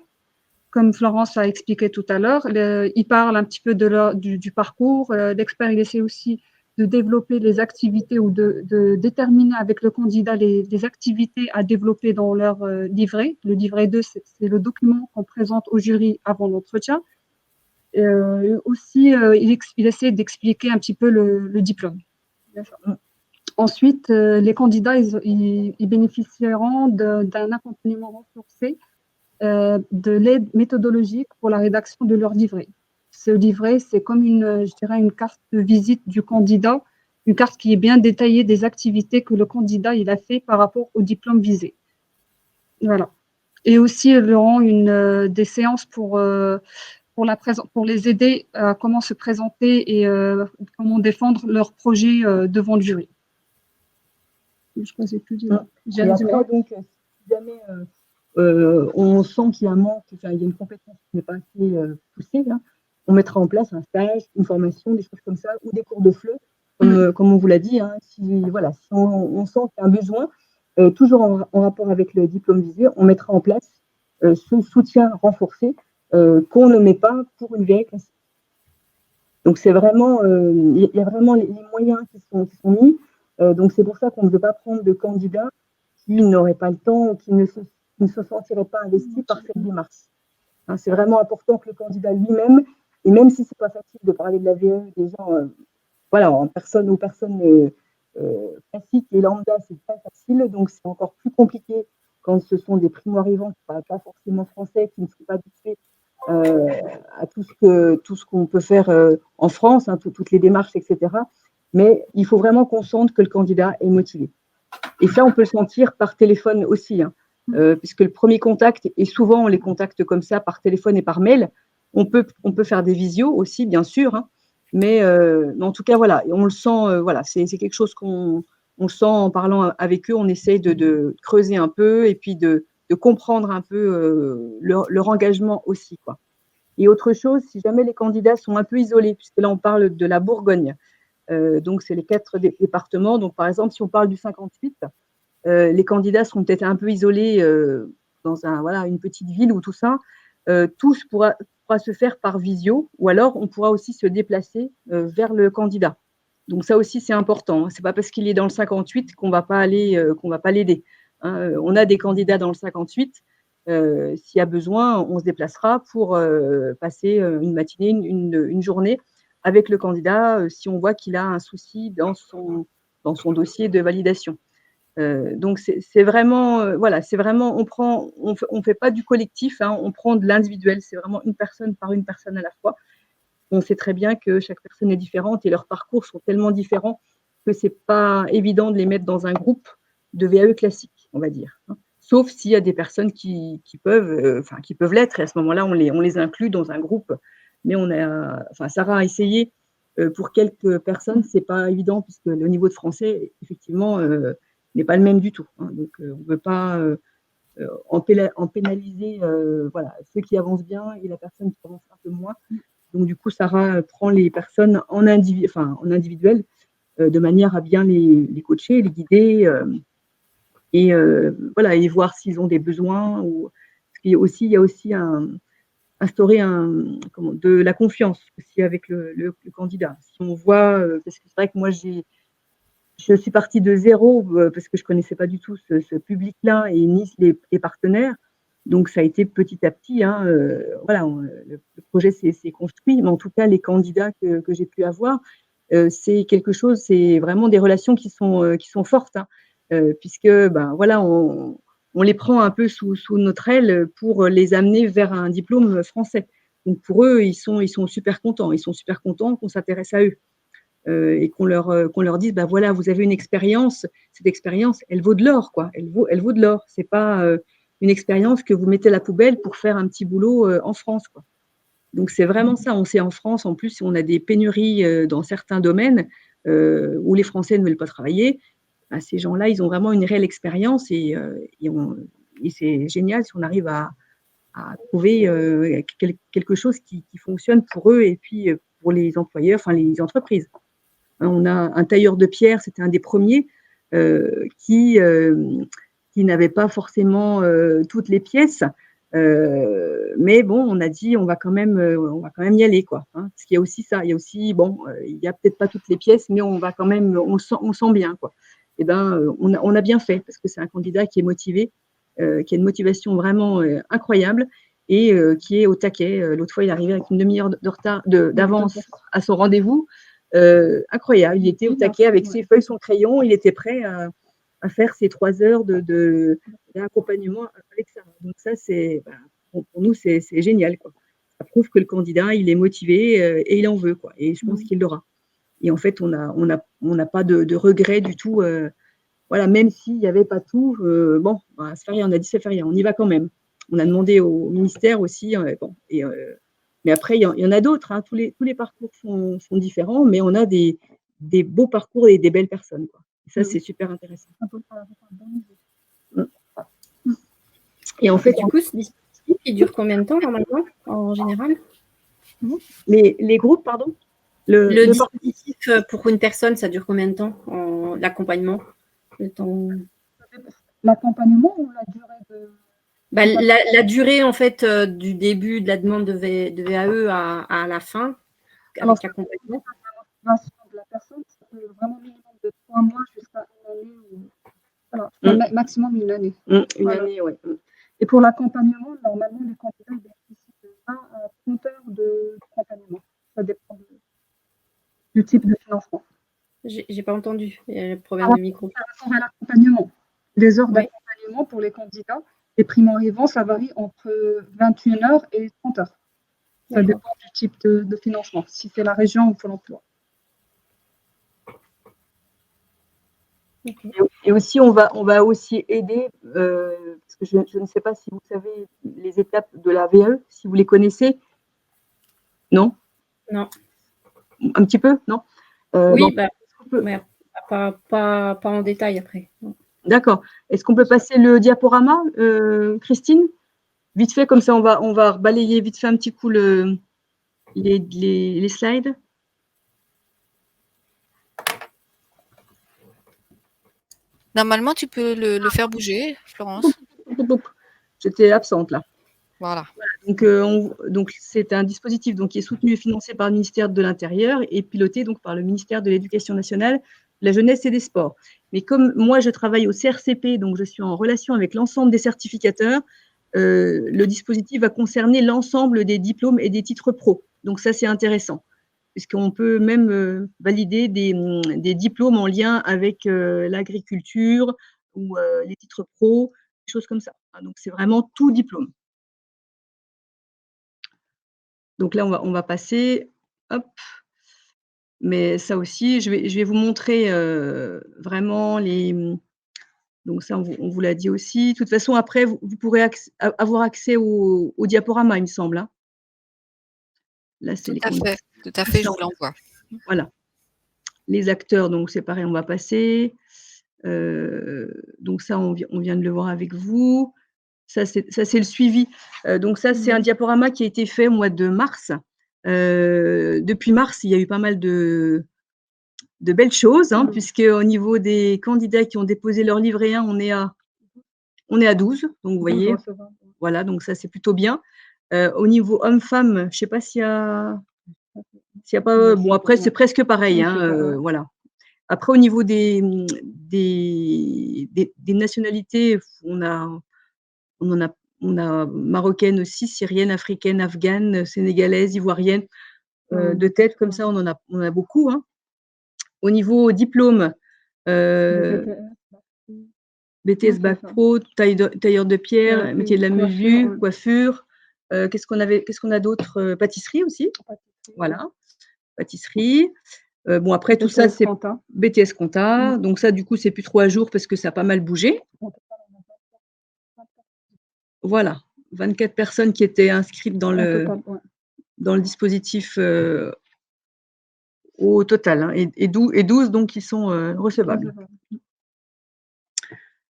S2: Comme Florence a expliqué tout à l'heure, il parle un petit peu du parcours. L'expert, il essaie aussi de développer les activités ou de déterminer avec le candidat les activités à développer dans leur livret. Le livret 2, c'est le document qu'on présente au jury avant l'entretien. Aussi, il essaie d'expliquer un petit peu le diplôme. Ensuite, les candidats, ils bénéficieront d'un accompagnement renforcé de l'aide méthodologique pour la rédaction de leur livret. Ce livret, c'est comme une carte de visite du candidat, une carte qui est bien détaillée des activités que le candidat il a fait par rapport au diplôme visé. Voilà. Et aussi, ils auront des séances pour les aider à comment se présenter et comment défendre leur projet devant le jury. Je crois que c'est tout dit.
S4: Et après, donc, si jamais on sent qu'il y a un manque, il y a une compétence qui n'est pas assez poussée, hein, on mettra en place un stage, une formation, des choses comme ça, ou des cours de FLE, comme on vous l'a dit. Hein, si on sent qu'il y a un besoin, toujours en rapport avec le diplôme visé, on mettra en place ce soutien renforcé qu'on ne met pas pour une VAE classique. Donc c'est vraiment, il y a vraiment les moyens qui sont mis. Donc c'est pour ça qu'on ne veut pas prendre de candidats qui n'auraient pas le temps ou qui ne se sentiraient pas investis par cette démarche. Hein, c'est vraiment important que le candidat lui-même, et même si c'est pas facile de parler de la VAE des gens, voilà, en personne aux personnes classiques et lambda, c'est pas facile, donc c'est encore plus compliqué quand ce sont des primo-arrivants qui ne parlent pas forcément français, qui ne sont pas habitués à tout ce qu'on peut faire en France, hein, toutes les démarches, etc. Mais il faut vraiment qu'on sente que le candidat est motivé. Et ça, on peut le sentir par téléphone aussi, hein, puisque le premier contact, et souvent on les contacte comme ça par téléphone et par mail, on peut faire des visios aussi, bien sûr, hein, mais en tout cas, voilà, on le sent, voilà, c'est quelque chose qu'on sent en parlant avec eux, on essaye de creuser un peu et puis de comprendre un peu leur engagement aussi, quoi. Et autre chose, si jamais les candidats sont un peu isolés, puisque là on parle de la Bourgogne, donc c'est les 4 départements, donc par exemple si on parle du 58, les candidats seront peut-être un peu isolés dans une petite ville ou tout ça, tout pourra se faire par visio, ou alors on pourra aussi se déplacer vers le candidat. Donc ça aussi c'est important. C'est pas parce qu'il est dans le 58 qu'on va pas l'aider. Hein. On a des candidats dans le 58. S'il y a besoin, on se déplacera pour passer une matinée, une journée avec le candidat si on voit qu'il a un souci dans son dossier de validation. Donc c'est vraiment, voilà, c'est vraiment, on fait pas du collectif, hein, on prend de l'individuel, c'est vraiment une personne par une personne à la fois. On sait très bien que chaque personne est différente et leurs parcours sont tellement différents que c'est pas évident de les mettre dans un groupe de VAE classique, on va dire, hein. Sauf s'il y a des personnes qui peuvent l'être, et à ce moment-là, on les inclut dans un groupe. Mais Sarah a essayé pour quelques personnes, c'est pas évident puisque le niveau de français, effectivement, n'est pas le même du tout, hein. Donc, on ne peut pas en pénaliser voilà, ceux qui avancent bien et la personne qui avance un peu moins. Donc, du coup, Sarah prend les personnes en individuel de manière à bien les coacher, les guider et voilà, et voir s'ils ont des besoins. Il y a aussi instaurer de la confiance aussi avec le candidat. Si on voit, parce que c'est vrai que moi, je suis partie de zéro parce que je ne connaissais pas du tout ce public-là et ni les partenaires. Donc, ça a été petit à petit. Hein, voilà, le projet s'est construit, mais en tout cas, les candidats que j'ai pu avoir, c'est quelque chose, c'est vraiment des relations qui sont fortes, hein, puisque, voilà, on les prend un peu sous notre aile pour les amener vers un diplôme français. Donc, pour eux, ils sont super contents. Ils sont super contents qu'on s'intéresse à eux. Et qu'on leur dise, voilà, vous avez une expérience, cette expérience, elle vaut de l'or, quoi. Elle vaut de l'or. C'est pas une expérience que vous mettez à la poubelle pour faire un petit boulot en France, quoi. Donc, c'est vraiment ça. On sait en France, en plus, on a des pénuries dans certains domaines où les Français ne veulent pas travailler. Ces gens-là, ils ont vraiment une réelle expérience et c'est génial si on arrive à trouver quelque chose qui fonctionne pour eux et puis pour les employeurs, enfin les entreprises. On a un tailleur de pierre, c'était un des premiers qui n'avait pas forcément toutes les pièces, mais bon, on a dit on va quand même y aller, quoi. Hein, parce qu'il y a aussi ça, il y a aussi il y a peut-être pas toutes les pièces, mais on va quand même, on sent bien, quoi. Et on a bien fait parce que c'est un candidat qui est motivé, qui a une motivation vraiment incroyable et qui est au taquet. L'autre fois, il est arrivé avec une demi-heure d'avance à son rendez-vous. Incroyable, il était au taquet avec ses feuilles, son crayon, il était prêt à faire ses 3 heures d'accompagnement avec ça. Donc ça, pour nous, c'est génial, quoi. Ça prouve que le candidat, il est motivé et il en veut, quoi. Et je pense qu'il l'aura. Et en fait, on n'a pas de regret du tout. Voilà, même s'il n'y avait pas tout, ça fait rien, on a dit ça fait rien, on y va quand même. On a demandé au ministère aussi, mais après, il y en a d'autres, hein. Tous les parcours sont différents, mais on a des beaux parcours et des belles personnes, quoi. Et ça, c'est super intéressant.
S3: Et en fait, du coup, ce dispositif, il dure combien de temps normalement, en général?
S4: Les groupes, pardon?
S3: Le dispositif pour une personne, ça dure combien de temps, l'accompagnement?
S4: L'accompagnement ou la durée de…
S3: La durée, en fait, du début de la demande de VAE à la fin, avec l'accompagnement.
S4: La motivation de la personne, c'est vraiment minimum de 3 mois jusqu'à 1 année
S5: Voilà,
S4: Mm.
S5: maximum une année.
S4: Une
S5: Voilà.
S4: année, ouais.
S5: Et pour l'accompagnement, normalement, les candidats bénéficient de 20 à 30 heures d'accompagnement. Ça dépend du type de financement.
S3: J'ai pas entendu. Il y a un problème
S5: Par
S3: de micro.
S5: rapport à l'accompagnement, les heures
S3: Ouais.
S5: d'accompagnement pour les candidats, les primo-arrivants, ça varie entre 21 heures et 30 heures. Ça
S3: D'accord.
S5: dépend du type de financement, si c'est la région ou Pôle emploi.
S3: Ok.
S4: Et aussi, on va aussi aider, parce que je ne sais pas si vous savez les étapes de la VAE, si vous les connaissez. Non?
S3: Non.
S4: Un petit peu, non?
S3: Oui,
S4: bon,
S3: mais pas en détail après. Non.
S4: D'accord. Est-ce qu'on peut passer le diaporama, Christine? Vite fait, comme ça, on va balayer vite fait un petit coup les slides.
S1: Normalement, tu peux le faire bouger, Florence.
S4: J'étais absente là.
S1: Voilà.
S4: Donc c'est un dispositif qui est soutenu et financé par le ministère de l'Intérieur et piloté donc par le ministère de l'Éducation nationale, de la jeunesse et des sports. Mais comme moi je travaille au CRCP, donc je suis en relation avec l'ensemble des certificateurs, le dispositif va concerner l'ensemble des diplômes et des titres pro. Donc ça c'est intéressant, puisqu'on peut même valider des diplômes en lien avec l'agriculture ou les titres pro, des choses comme ça. Donc c'est vraiment tout diplôme. Donc là, on va passer, hop. Mais ça aussi, je vais vous montrer vraiment donc ça, on vous l'a dit aussi. De toute façon, après, vous pourrez avoir accès au diaporama, il me semble. Hein. Là, c'est
S1: Tout
S4: les
S1: à fait, tout à fait, je vous l'envoie.
S4: Voilà. Les acteurs, donc c'est pareil, on va passer. Donc ça, on vient de le voir avec vous. Ça, c'est le suivi. Donc ça, c'est un diaporama qui a été fait au mois de mars. Depuis mars, il y a eu pas mal de belles choses, hein, puisque au niveau des candidats qui ont déposé leur livret 1, on est à 12. Donc, vous voyez, voilà, donc ça, c'est plutôt bien. Au niveau homme-femme, je ne sais pas s'il y a pas… Bon, après, c'est presque pareil. Hein, voilà. Après, au niveau des nationalités, on a marocaine aussi, syrienne, africaine, afghane, sénégalaise, ivoirienne. De tête, comme ça, on en a beaucoup. Hein. Au niveau diplôme, BTS Bac Pro, tailleur de pierre, métier de la mesure, coiffure. Qu'est-ce qu'on a d'autre? Pâtisserie aussi. Voilà, pâtisserie. Bon, après, tout ça, c'est BTS Compta. Donc ça, du coup, c'est plus 3 jours parce que ça a pas mal bougé. Voilà, 24 personnes qui étaient inscrites dans le dispositif au total, hein, et 12 donc qui sont recevables.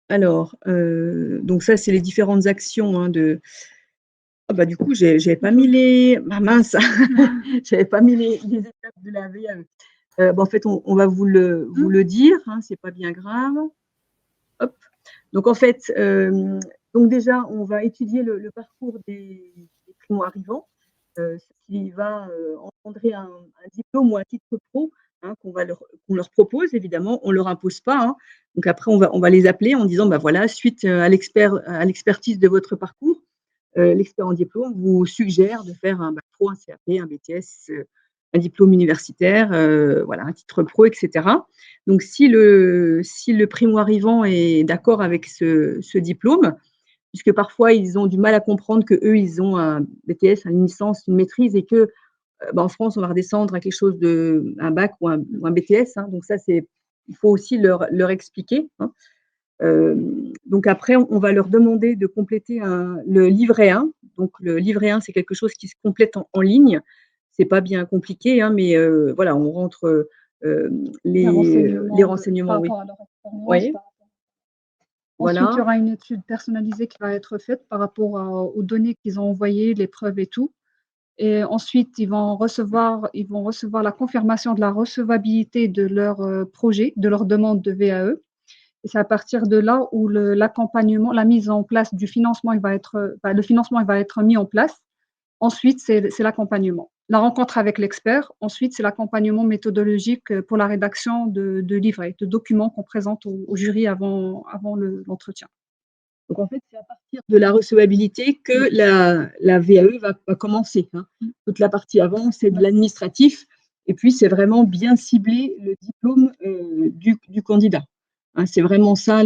S4: Alors, donc ça, c'est les différentes actions hein, de… Ah bah du coup, j'avais pas mis les… Ah mince, j'avais pas mis les étapes de la VAE. En fait, on va vous le dire, hein, c'est pas bien grave. Hop. Donc en fait, donc déjà, on va étudier le parcours des primo-arrivants, ce qui va engendrer un diplôme ou un titre pro hein, qu'on leur propose, évidemment, on ne leur impose pas. Hein. Donc après, on va les appeler en disant, bah voilà, suite à l'expertise de votre parcours, l'expert en diplôme vous suggère de faire un bac pro, un CAP, un BTS, un diplôme universitaire, voilà, un titre pro, etc. Donc, si le primo-arrivant est d'accord avec ce diplôme, puisque parfois ils ont du mal à comprendre qu'eux, ils ont un BTS, une licence, une maîtrise, et que en France, on va redescendre à quelque chose un bac ou un BTS. Hein, donc ça, il faut aussi leur expliquer. Hein. Donc après, on va leur demander de compléter le livret 1. Donc le livret 1, c'est quelque chose qui se complète en ligne. C'est pas bien compliqué, hein, mais voilà, on rentre les renseignements. Oui. Oui.
S5: Ensuite, il y aura une étude personnalisée qui va être faite par rapport aux données qu'ils ont envoyées, les preuves et tout. Et ensuite, ils vont recevoir la confirmation de la recevabilité de leur projet, de leur demande de VAE. Et c'est à partir de là où l'accompagnement, la mise en place du financement, le financement il va être mis en place. Ensuite, c'est l'accompagnement. la rencontre avec l'expert. Ensuite, c'est l'accompagnement méthodologique pour la rédaction de livrets, de documents qu'on présente au jury avant l'entretien.
S4: Donc, en fait, c'est à partir de la recevabilité que la VAE va commencer, hein. Toute la partie avant, c'est de l'administratif. Et puis, c'est vraiment bien cibler le diplôme du candidat. Hein, c'est vraiment ça.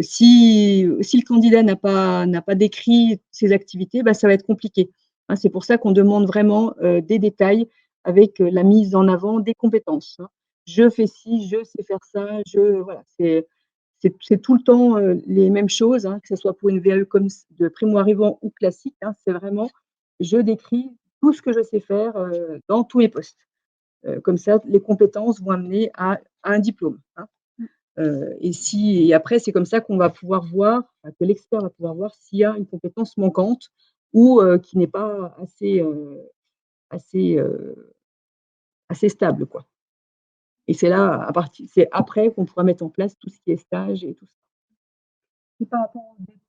S4: Si le candidat n'a pas décrit ses activités, ça va être compliqué. Hein, c'est pour ça qu'on demande vraiment des détails avec la mise en avant des compétences. Hein. Je fais ci, je sais faire ça, voilà, c'est tout le temps les mêmes choses, hein, que ce soit pour une VAE comme de primo-arrivant ou classique. Hein, c'est vraiment, je décris tout ce que je sais faire dans tous les postes. Comme ça, les compétences vont amener à un diplôme. Hein. Et après, c'est comme ça qu'on va pouvoir voir, que l'expert va pouvoir voir s'il y a une compétence manquante ou qui n'est pas assez, assez stable, quoi. Et c'est là, c'est après qu'on pourra mettre en place tout ce qui est stage et tout ça.
S5: Et par rapport au début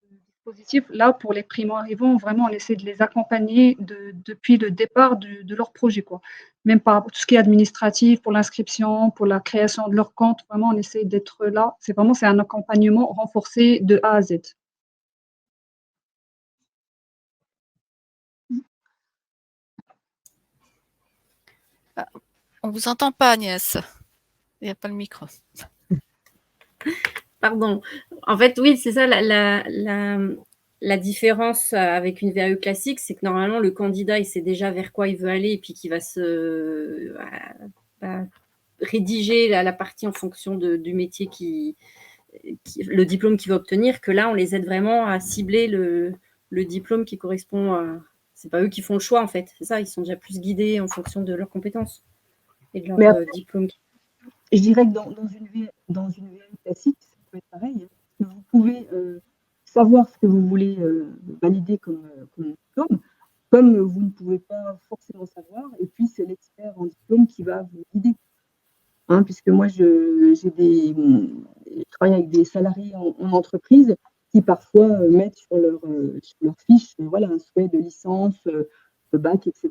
S5: du dispositif, là, pour les primo-arrivants, vraiment, on essaie de les accompagner depuis le départ de leur projet, quoi. Même par rapport à tout ce qui est administratif, pour l'inscription, pour la création de leur compte, vraiment, on essaie d'être là. C'est un accompagnement renforcé de A à Z.
S1: On vous entend pas, Agnès. Il n'y a pas le micro.
S3: Pardon. En fait, oui, c'est ça la différence avec une VAE classique, c'est que normalement, le candidat, il sait déjà vers quoi il veut aller et puis qu'il va rédiger la partie en fonction du métier le diplôme qu'il va obtenir, que là, on les aide vraiment à cibler le diplôme qui correspond à… C'est pas eux qui font le choix, en fait. C'est ça, ils sont déjà plus guidés en fonction de leurs compétences et de leur diplôme.
S4: Je dirais que dans une VAE classique, ça peut être pareil. Hein, que vous pouvez savoir ce que vous voulez valider comme diplôme, comme vous ne pouvez pas forcément savoir. Et puis, c'est l'expert en diplôme qui va vous guider. Hein, puisque moi, je travaille avec des salariés en entreprise qui parfois mettent sur leur fiche un souhait de licence, de bac, etc.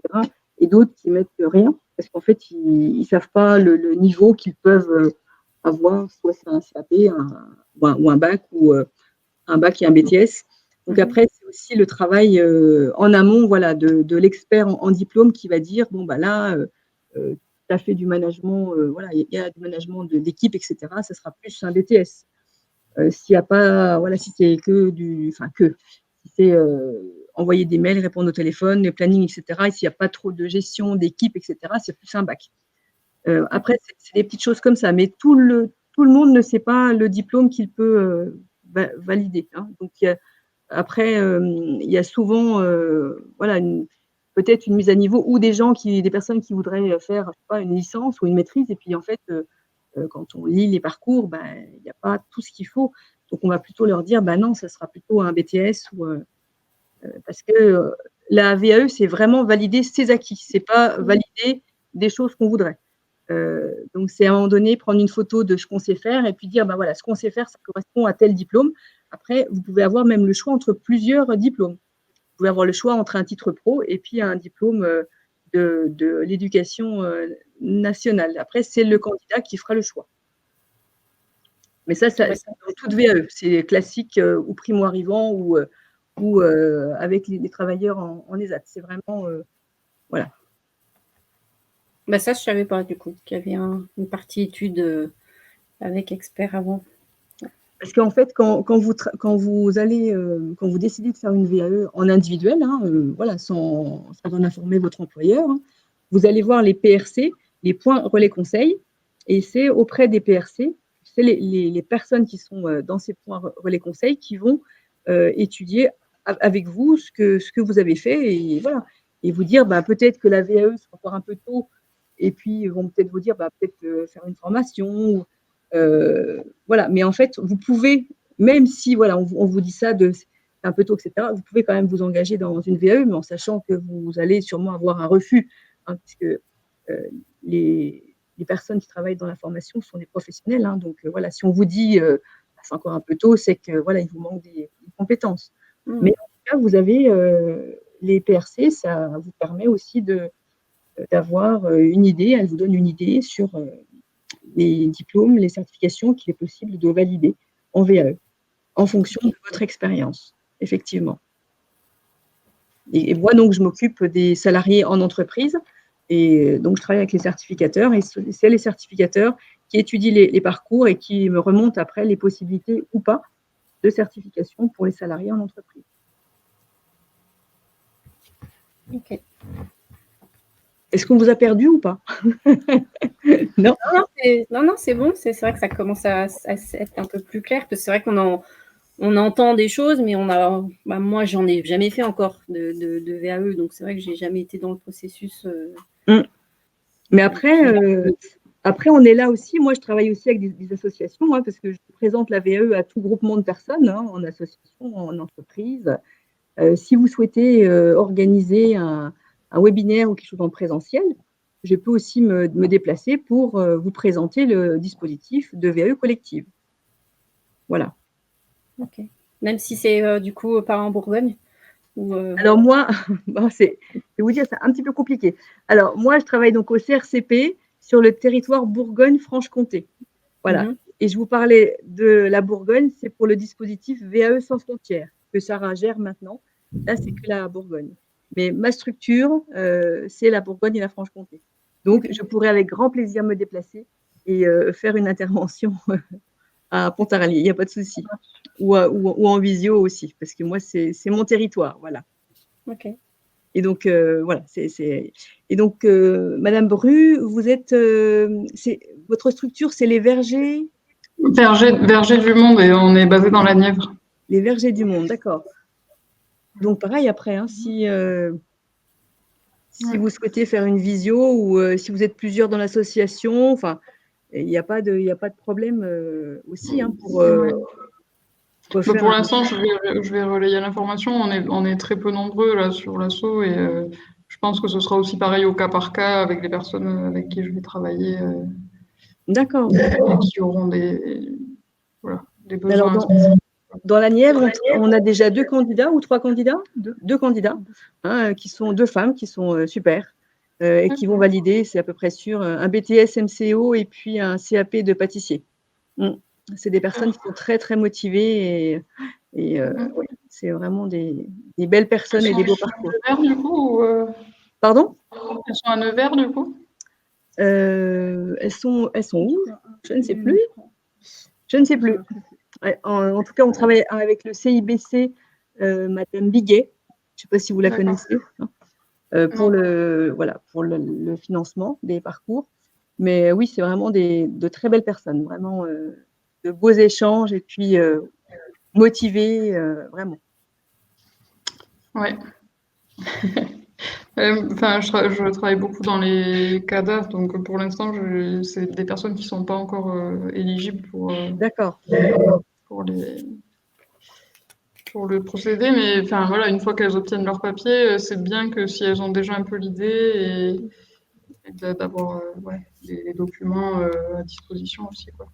S4: Et d'autres qui mettent rien, parce qu'en fait, ils ne savent pas le niveau qu'ils peuvent avoir, soit c'est un CAP ou un bac, ou un bac et un BTS. Donc après, c'est aussi le travail en amont de l'expert en diplôme qui va dire, bon, là, tu as fait du management, il y a du management d'équipe, etc. Ça sera plus un BTS. S'il n'y a pas, si c'est si c'est envoyer des mails, répondre au téléphone, le planning, etc. Et s'il n'y a pas trop de gestion d'équipe, etc., c'est plus un bac. Après, c'est des petites choses comme ça, mais tout le monde ne sait pas le diplôme qu'il peut valider. Hein. Donc, après, il y a souvent peut-être une mise à niveau ou des personnes qui voudraient faire une licence ou une maîtrise. Et puis, en fait, quand on lit les parcours, il n'y a pas tout ce qu'il faut. Donc, on va plutôt leur dire, non, ça sera plutôt un BTS parce que la VAE, c'est vraiment valider ses acquis. C'est pas valider des choses qu'on voudrait. Donc, c'est à un moment donné prendre une photo de ce qu'on sait faire et puis dire, ce qu'on sait faire, ça correspond à tel diplôme. Après, vous pouvez avoir même le choix entre plusieurs diplômes. Vous pouvez avoir le choix entre un titre pro et puis un diplôme de l'éducation nationale. Après, c'est le candidat qui fera le choix. Mais ça c'est dans toute VAE. C'est classique ou primo-arrivant ou avec les travailleurs en ESAT. C'est vraiment… voilà.
S3: Ça, je ne savais pas, du coup, qu'il y avait une partie étude avec expert avant.
S4: Parce qu'en fait, quand vous décidez de faire une VAE en individuel, sans en informer votre employeur, hein, vous allez voir les PRC, les points relais conseils, et c'est auprès des PRC, c'est les personnes qui sont dans ces points relais conseils qui vont étudier avec vous ce que vous avez fait, et vous dire peut-être que la VAE sera encore un peu tôt, et puis ils vont peut-être vous dire peut-être faire une formation. Mais en fait, vous pouvez, même si on vous dit ça c'est un peu tôt, etc., vous pouvez quand même vous engager dans une VAE, mais en sachant que vous allez sûrement avoir un refus, hein, puisque les personnes qui travaillent dans la formation sont des professionnels. Hein, donc si on vous dit c'est encore un peu tôt, c'est que il vous manque des compétences. Mais en tout cas, vous avez les PRC, ça vous permet aussi d'avoir une idée, elle vous donne une idée sur les diplômes, les certifications qu'il est possible de valider en VAE, en fonction de votre expérience, effectivement. Et moi, donc, je m'occupe des salariés en entreprise, et donc je travaille avec les certificateurs, et c'est les certificateurs qui étudient les parcours et qui me remontent après les possibilités ou pas de certification pour les salariés en entreprise.
S3: Ok.
S4: Est-ce qu'on vous a perdu ou pas? Non.
S3: Non, c'est bon. C'est vrai que ça commence à être un peu plus clair, parce que c'est vrai on entend des choses, mais moi, j'en ai jamais fait encore de VAE, donc c'est vrai que j'ai jamais été dans le processus.
S4: Mais après, on est là aussi. Moi, je travaille aussi avec des associations, parce que je présente la VAE à tout groupement de personnes, en association, en entreprise. Si vous souhaitez organiser un webinaire ou quelque chose en présentiel, je peux aussi me déplacer pour vous présenter le dispositif de VAE collective. Voilà.
S3: Ok. Même si c'est du coup pas en Bourgogne ou
S4: Alors moi, je vais vous dire, c'est un petit peu compliqué. Alors moi, je travaille donc au CRCP sur le territoire Bourgogne-Franche-Comté. Voilà. Et je vous parlais de la Bourgogne, c'est pour le dispositif VAE sans frontières que Sarah gère maintenant. Là, c'est que la Bourgogne. Mais ma structure, c'est la Bourgogne et la Franche-Comté. Donc, je pourrais avec grand plaisir me déplacer et faire une intervention à Pontarlier, il n'y a pas de souci. Ou en visio aussi, parce que moi, c'est mon territoire, voilà.
S3: Ok.
S4: Et donc, voilà. Et donc, Madame Bru, vous êtes… votre structure, c'est les Vergers…
S2: Vergers du Monde, et on est basé dans la Nièvre.
S4: Les Vergers du Monde, d'accord. Donc, pareil, après, si vous souhaitez faire une visio ou si vous êtes plusieurs dans l'association, enfin, il n'y a pas de problème aussi pour…
S2: Pour l'instant, je vais relayer l'information. On est très peu nombreux là sur l'asso, et je pense que ce sera aussi pareil au cas par cas avec les personnes avec qui je vais travailler.
S4: D'accord.
S2: Qui auront des besoins.
S4: Alors, dans la Nièvre, on a déjà 2 candidats ou 3 candidats, 2 candidats, qui sont 2 femmes qui sont super et qui vont valider, c'est à peu près sûr, un BTS MCO et puis un CAP de pâtissier. C'est des personnes qui sont très, très motivées et ouais, c'est vraiment des belles personnes et des beaux parcours.
S2: Elles sont à Nevers, du coup, ou
S4: Pardon?
S2: Elles sont à Nevers, du coup?
S4: Elles sont où? Je ne sais plus. Je ne sais plus. Ouais, en tout cas, on travaille avec le CIBC, Madame Biguet. Je ne sais pas si vous la connaissez. Pour le financement des parcours. Mais oui, c'est vraiment de très belles personnes, vraiment de beaux échanges et puis motivées, vraiment.
S2: Ouais. Enfin, je travaille beaucoup dans les CADA, donc pour l'instant, c'est des personnes qui ne sont pas encore éligibles
S4: D'accord.
S2: Pour le procédé, mais enfin voilà, une fois qu'elles obtiennent leur papier, c'est bien que si elles ont déjà un peu l'idée et d'avoir des documents à disposition aussi, quoi.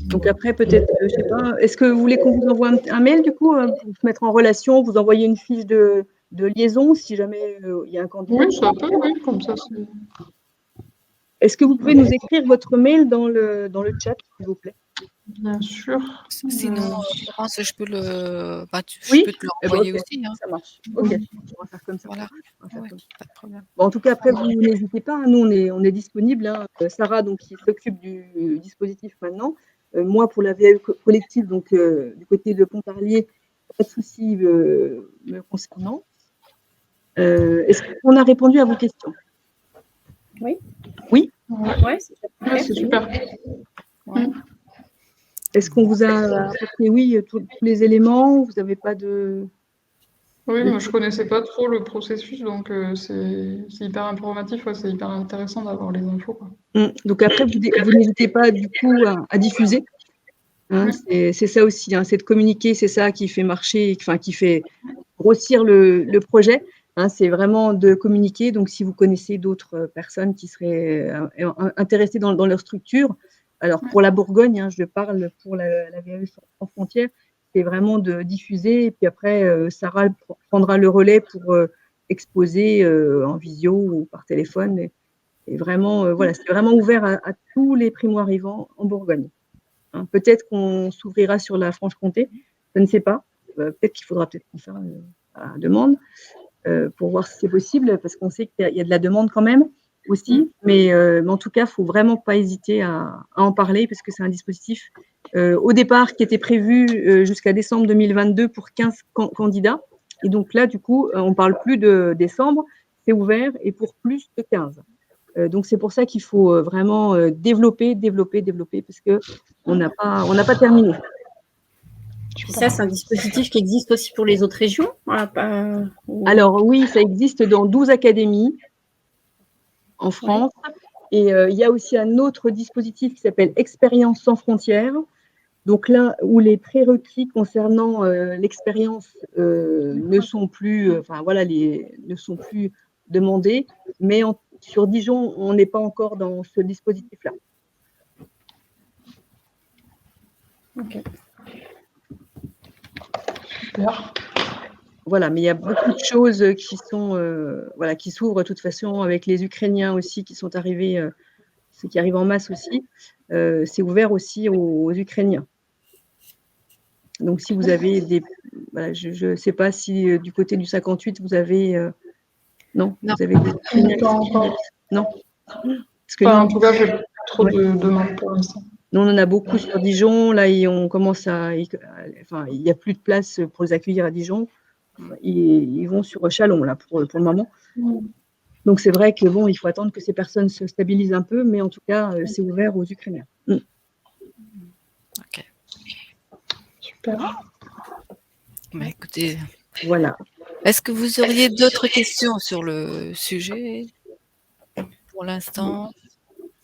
S4: Donc après, peut-être, je sais pas, est-ce que vous voulez qu'on vous envoie un mail du coup pour vous mettre en relation, vous envoyer une fiche de liaison si jamais il y a un candidat?
S2: Oui, ça peut, oui, comme ça.
S4: Est-ce que vous pouvez nous écrire votre mail dans le chat, s'il vous plaît?
S2: Bien sûr.
S1: Sinon, Florence, je peux
S4: Oui,
S1: je peux te l'envoyer aussi.
S4: ça marche. Ok, on va faire comme ça.
S1: Voilà.
S4: On va faire comme ça.
S1: Pas de problème.
S4: Bon, en tout cas, après, vous n'hésitez pas. Nous, on est disponible. Sarah, donc, qui s'occupe du dispositif maintenant. Moi, pour la VAE collective, donc du côté de Pontarlier, pas de souci me concernant. Est-ce qu'on a répondu à vos questions?
S3: Oui.
S4: Oui.
S3: Ouais,
S2: c'est super.
S3: Ouais.
S4: Est-ce qu'on vous a apporté, tous les éléments? Vous n'avez pas de…
S2: Oui, moi je connaissais pas trop le processus, donc c'est hyper informatif, c'est hyper intéressant d'avoir les infos, quoi.
S4: Donc après, vous n'hésitez pas du coup à diffuser. C'est ça aussi, c'est de communiquer, c'est ça qui fait marcher, enfin qui fait grossir le projet. C'est vraiment de communiquer. Donc si vous connaissez d'autres personnes qui seraient intéressées dans leur structure, alors pour la Bourgogne, je parle pour la VAE sans frontières, c'est vraiment de diffuser. Et puis après, Sarah prendra le relais pour exposer en visio ou par téléphone. Et vraiment, voilà, c'est vraiment ouvert à tous les primo-arrivants en Bourgogne. Hein, peut-être qu'on s'ouvrira sur la Franche-Comté, je ne sais pas. Peut-être qu'il faudra peut-être faire la demande pour voir si c'est possible, parce qu'on sait qu'il y a de la demande quand même aussi. Mais en tout cas, il ne faut vraiment pas hésiter à en parler, parce que c'est un dispositif au départ qui était prévu jusqu'à décembre 2022 pour 15 candidats. Et donc là, du coup, on ne parle plus de décembre, c'est ouvert et pour plus de 15. Donc c'est pour ça qu'il faut vraiment développer, parce qu'on n'a pas terminé.
S3: Puis ça, c'est un dispositif qui existe aussi pour les autres régions?
S4: Alors oui, ça existe dans 12 académies en France. Et il y a aussi un autre dispositif qui s'appelle Expérience sans frontières. Donc là où les prérequis concernant l'expérience ne sont plus, ne sont plus demandés, mais sur Dijon, on n'est pas encore dans ce dispositif-là.
S3: Ok.
S2: Super.
S4: Voilà, mais il y a beaucoup de choses qui sont, qui s'ouvrent de toute façon avec les Ukrainiens aussi qui sont arrivés, ceux qui arrivent en masse aussi. C'est ouvert aussi aux Ukrainiens. Donc, si vous avez des, voilà, je ne sais pas si du côté du 58 vous avez, non,
S1: Non.
S4: vous avez des Ukrainiens. Non. Parce que
S2: en tout cas, j'ai pas trop de demandes pour l'instant.
S4: Nous, on en a beaucoup sur Dijon. Là, on commence il n'y a plus de place pour les accueillir à Dijon. Ils vont sur Châlons, là, pour le moment. Donc, c'est vrai que bon, il faut attendre que ces personnes se stabilisent un peu, mais en tout cas, c'est ouvert aux Ukrainiens.
S1: Ok.
S2: Super.
S1: Bah, écoutez,
S4: voilà.
S1: Est-ce que vous auriez d'autres questions sur le sujet pour l'instant?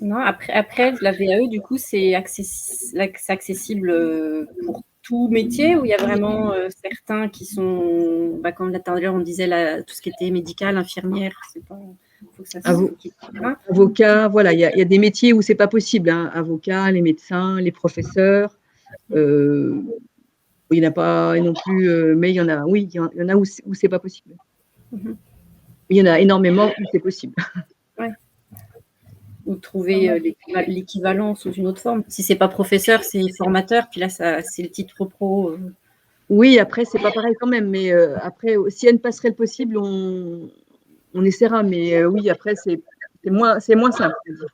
S3: Non, après, la VAE, du coup, c'est accessible pour tout métier, ou il y a vraiment certains qui sont, comme tout à l'heure on disait, tout ce qui était médical, infirmière, c'est pas, faut que ça
S4: avocat, voilà, il y a des métiers où c'est pas possible, hein, avocat, les médecins, les professeurs, il n'y en a pas non plus, mais il y en a, oui, il y en a où c'est pas possible. Il y en a énormément où c'est possible.
S3: Ouais. Ou trouver l'équivalent sous une autre forme. Si c'est pas professeur, c'est formateur, puis là, c'est le titre pro.
S4: Oui, après, c'est pas pareil quand même, mais après, s'il y a une passerelle possible, on essaiera, mais oui, après, c'est moins simple, à dire.